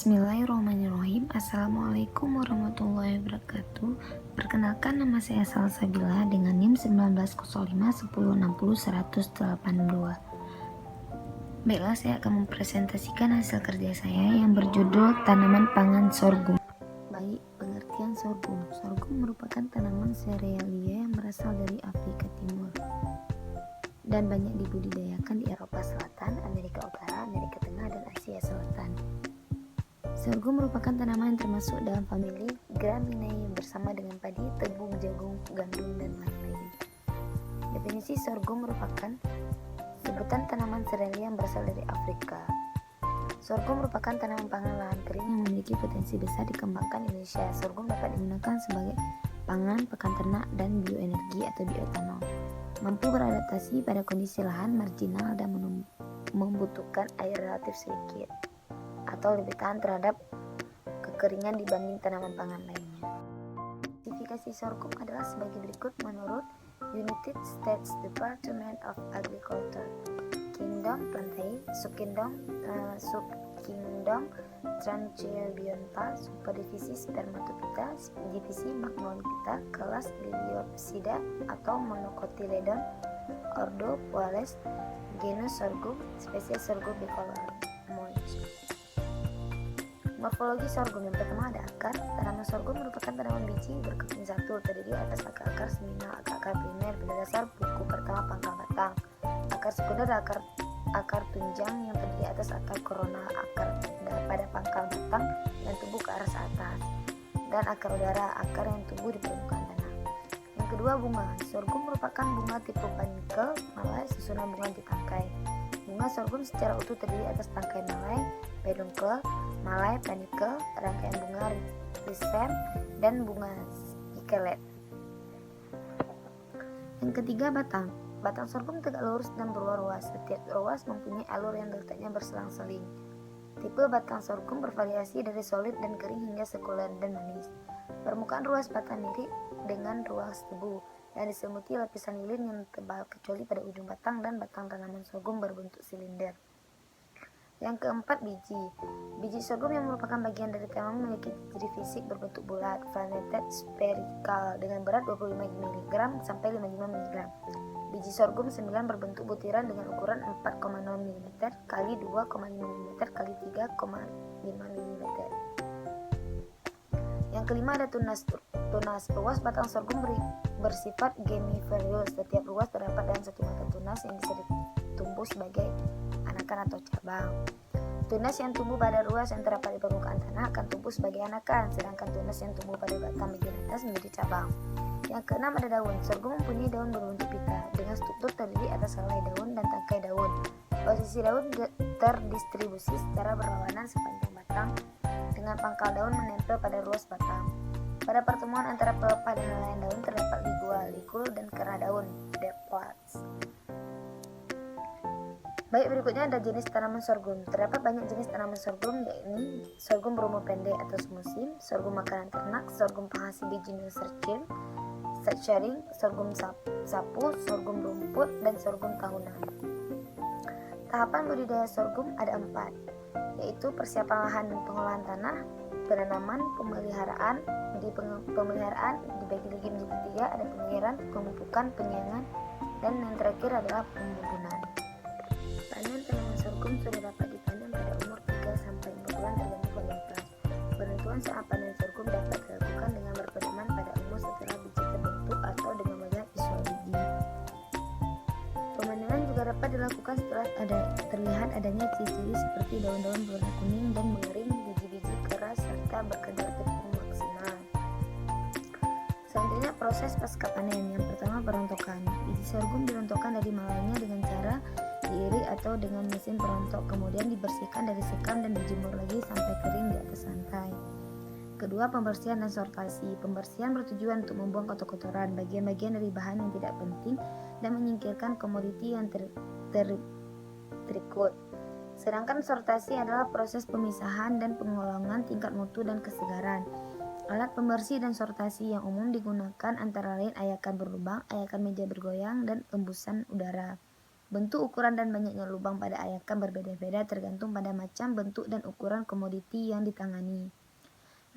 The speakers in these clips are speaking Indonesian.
Bismillahirrahmanirrahim. Assalamualaikum warahmatullahi wabarakatuh. Perkenalkan, nama saya Salsabila dengan NIM 1905 1060 182. Baiklah, saya akan mempresentasikan hasil kerja saya yang berjudul Tanaman Pangan Sorghum. Baik, pengertian sorghum. Sorghum merupakan tanaman serealia yang berasal dari Afrika Timur dan banyak dibudidayakan di Eropa Selatan, Amerika Utara, Amerika Tengah, dan Asia Selatan. Sorghum merupakan tanaman yang termasuk dalam famili Gramineae bersama dengan padi, tebu, jagung, gandum, dan lain-lain. Definisi sorghum merupakan sebutan tanaman serealia yang berasal dari Afrika. Sorghum merupakan tanaman pangan lahan kering yang memiliki potensi besar dikembangkan di Indonesia. Sorghum dapat digunakan sebagai pangan, pakan ternak, dan bioenergi atau bioetanol. Mampu beradaptasi pada kondisi lahan marginal dan membutuhkan air relatif sedikit atau lebih tahan terhadap kekeringan dibanding tanaman pangan lainnya. Klasifikasi sorghum adalah sebagai berikut menurut United States Department of Agriculture: Kingdom Plantae, Subkingdom Trancheobionta, Superdivisi Spermatophyta, Divisi Magnoliphyta, kelas Liliopsida atau Monocotyledon, Ordo Poales, genus Sorghum, spesies Sorghum bicolor, Monch. Morfologi sorghum. Yang pertama ada akar. Tanaman sorghum merupakan tanaman biji berkeping satu, terdiri atas akar-akar seminal, akar primer pada dasar buku pertama pangkal batang. Akar sekunder akar tunjang yang terdiri atas akar korona, akar pada pangkal batang yang tumbuh ke arah atas, dan akar udara, akar yang tumbuh di permukaan tanah. Yang kedua, bunga. Sorghum merupakan bunga tipe panikel malai, susunan bunga di tangkai. Bunga sorghum secara utuh terdiri atas tangkai malai, pedunkel, malai, panikel, rangkaian bunga rhizome, dan bunga spikelet. Yang ketiga, batang. Batang sorghum tegak lurus dan berruas-ruas. Setiap ruas mempunyai alur yang letaknya berselang-seling. Tipe batang sorghum bervariasi dari solid dan kering hingga sekuler dan manis. Permukaan ruas batang mirip dengan ruas tebu yang diselimuti lapisan lilin yang tebal kecuali pada ujung batang, dan batang tanaman sorghum berbentuk silinder. Yang keempat, biji. Biji sorghum yang merupakan bagian dari tanaman memiliki ciri fisik berbentuk bulat, flagellated spherical dengan berat 25 mg sampai 55 mg. Biji sorghum 9 berbentuk butiran dengan ukuran 4,0 mm kali 2,5 mm kali 3,5 mm. Yang kelima ada tunas. Ruas batang sorghum bersifat gemiferous. Setiap ruas terdapat dalam satu mata tunas yang bisa tumbuh sebagai anakan atau cabang. Tunas yang tumbuh pada ruas yang terdapat di permukaan tanah akan tumbuh sebagai anakan, sedangkan tunas yang tumbuh pada batang bagian atas menjadi cabang. Yang keenam ada daun. Sorghum mempunyai daun berbentuk pita dengan struktur terdiri atas helai daun dan tangkai daun. Posisi daun terdistribusi secara berlawanan sepanjang batang dengan pangkal daun menempel pada ruas batang. Pada pertemuan antara pelepah dan helaian daun terdapat ligula, likul, dan kerah daun, depots. Baik, berikutnya ada jenis tanaman sorghum. Terdapat banyak jenis tanaman sorghum, yakni sorghum berumur pendek atau semusim, sorghum makanan ternak, sorghum penghasil biji nursery, sharing, sorghum sapu, sorghum rumput, dan sorghum tahunan. Tahapan budidaya sorghum ada 4, yaitu persiapan lahan dan pengolahan tanah, penanaman, pemeliharaan dibagi lagi menjadi 3, ada pengairan, pemupukan, penyiangan, dan yang terakhir adalah pembubunan. Panen tanaman sorghum sudah dapat dipanen pada umur 3 sampai 4 bulan tergantung varietas. Penentuan saat panen sorghum dapat dilakukan dengan berpedoman pada umur setelah biji terbentuk atau dengan melihat visual biji. Pemanenan juga dapat dilakukan setelah terlihat adanya ciri-ciri seperti daun-daun berwarna kuning dan mengering, biji-biji keras, serta berkedar tepung maksimal. Selanjutnya, proses pasca panen. Yang pertama, perontokan. Biji sorghum dirontokkan dari malainya dengan cara diirik atau dengan mesin perontok, kemudian dibersihkan dari sekam dan dijemur lagi sampai kering di atas lantai. Kedua, pembersihan dan sortasi. Pembersihan bertujuan untuk membuang kotor-kotoran, bagian-bagian dari bahan yang tidak penting, dan menyingkirkan komoditi yang terikut. Sedangkan sortasi adalah proses pemisahan dan pengolongan tingkat mutu dan kesegaran. Alat pembersih dan sortasi yang umum digunakan antara lain ayakan berlubang, ayakan meja bergoyang, dan embusan udara. Bentuk, ukuran, dan banyaknya lubang pada ayakan berbeda-beda tergantung pada macam, bentuk, dan ukuran komoditi yang ditangani.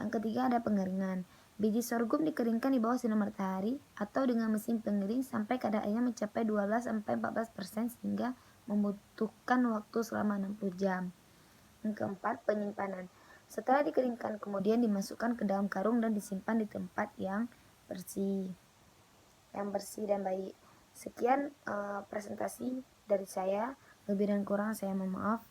Yang ketiga ada pengeringan. Biji sorghum dikeringkan di bawah sinar matahari atau dengan mesin pengering sampai kadar airnya mencapai 12-14% sehingga membutuhkan waktu selama 60 jam. Yang keempat, penyimpanan. Setelah dikeringkan, kemudian dimasukkan ke dalam karung dan disimpan di tempat yang bersih dan baik. Sekian presentasi dari saya. Lebih dan kurang saya mohon maaf.